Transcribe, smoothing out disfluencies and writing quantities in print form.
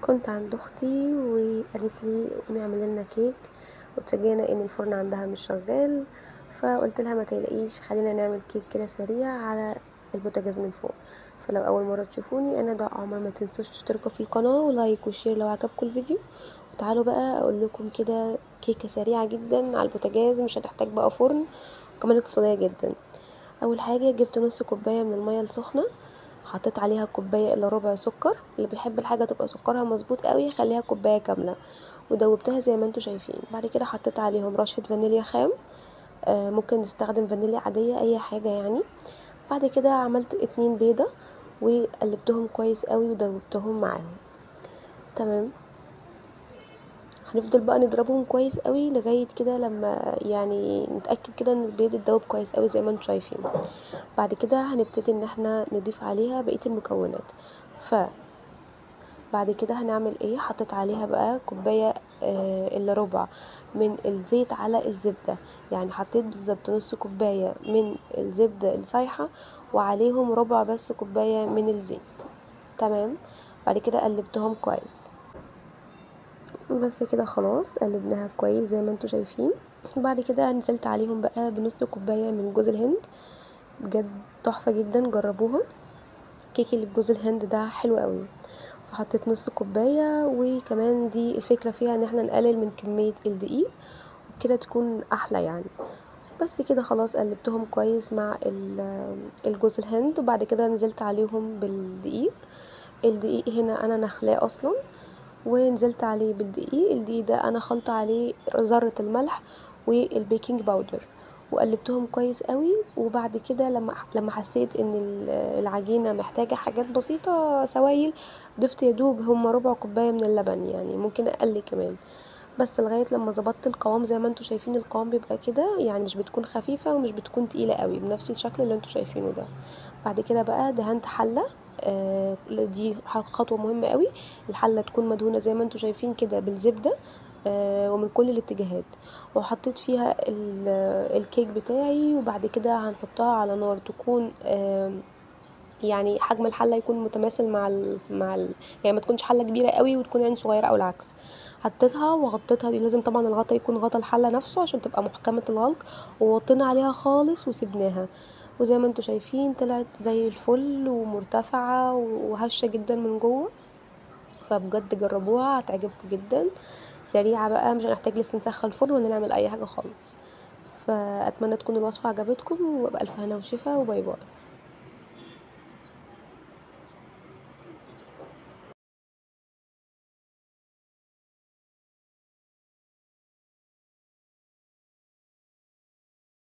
كنت عند اختي وقالت لي قومي اعملي لنا كيك، واتفاجئنا ان الفرن عندها مش شغال. فقلت لها ما تقلقيش، خلينا نعمل كيك كده سريع على البوتاجاز من فوق. فلو اول مره تشوفوني انا ده عمر، ما تنسوش تشتركوا في القناه ولايك وشير لو عجبكم الفيديو. وتعالوا بقى اقول لكم كده كيكه سريعه جدا على البوتاجاز، مش هتحتاج بقى فرن، كمان اقتصاديه جدا. اول حاجه جبت نص كوبايه من الميه السخنه، حطيت عليها كوبايه الا ربع سكر، اللي بيحب الحاجه تبقى سكرها مظبوط قوي خليها كوبايه كامله، ودوبتها زي ما انتوا شايفين. بعد كده حطيت عليهم رشه فانيليا خام، ممكن نستخدم فانيليا عاديه اي حاجه يعني. بعد كده عملت 2 بيضه وقلبتهم كويس قوي ودوبتهم معاهم. تمام. هنفضل بقى نضربهم كويس قوي لغايه كده لما يعني نتاكد كده ان البيض اتدوب كويس قوي زي ما انتوا شايفين. بعد كده هنبتدي ان احنا نضيف عليها بقيه المكونات. بعد كده هنعمل ايه، حطيت عليها بقى كوبايه الا ربع من الزيت على الزبده، يعني حطيت بالظبط نص كوبايه من الزبده السايحه وعليهم ربع بس كوبايه من الزيت. تمام. بعد كده قلبتهم كويس، بس كده خلاص قلبناها كويس زي ما انتوا شايفين. بعد كده نزلت عليهم بقى بنص كوبايه من جوز الهند، بجد تحفه جدا، جربوها. كيكي اللي بجوز الهند ده حلو قوي. فحطيت نص كوبايه، وكمان دي الفكره فيها ان احنا نقلل من كميه الدقيق وبكده تكون احلى يعني. بس كده خلاص قلبتهم كويس مع الجوز الهند، وبعد كده نزلت عليهم بالدقيق. الدقيق هنا انا نخلاه اصلا، ونزلت عليه بالدقيق. الدقيق ده انا خلطه عليه ذره الملح والبيكنج باودر، وقلبتهم كويس قوي. وبعد كده لما حسيت ان العجينه محتاجه حاجات بسيطه سوائل، ضفت يدوب هم ربع كوبايه من اللبن، يعني ممكن اقل كمان. بس لغايه لما ظبطت القوام زي ما انتوا شايفين القوام بيبقى كده، يعني مش بتكون خفيفه ومش بتكون تقيله قوي، بنفس الشكل اللي انتوا شايفينه ده. بعد كده بقى دهنت حله، دي خطوه مهمه قوي. الحله تكون مدهونه زي ما انتوا شايفين كده بالزبده، ومن كل الاتجاهات. وحطيت فيها الكيك بتاعي، وبعد كده هنحطها على نار تكون يعني حجم الحله يكون متماثل يعني ما تكونش حله كبيره قوي وتكون عين صغيره او العكس. حطيتها وغطيتها، دي لازم طبعا الغطا يكون غطا الحله نفسه عشان تبقى محكمه الغلق. ووطينا عليها خالص وسبناها، وزي ما انتوا شايفين طلعت زي الفل ومرتفعه وهشه جدا من جوه. فبجد جربوها هتعجبكم جدا. سريعه بقى، مش هنحتاج لسه نسخن الفرن ولا نعمل اي حاجه خالص. فاتمنى تكون الوصفه عجبتكم، وبألف هنا وشفا، وباي باي.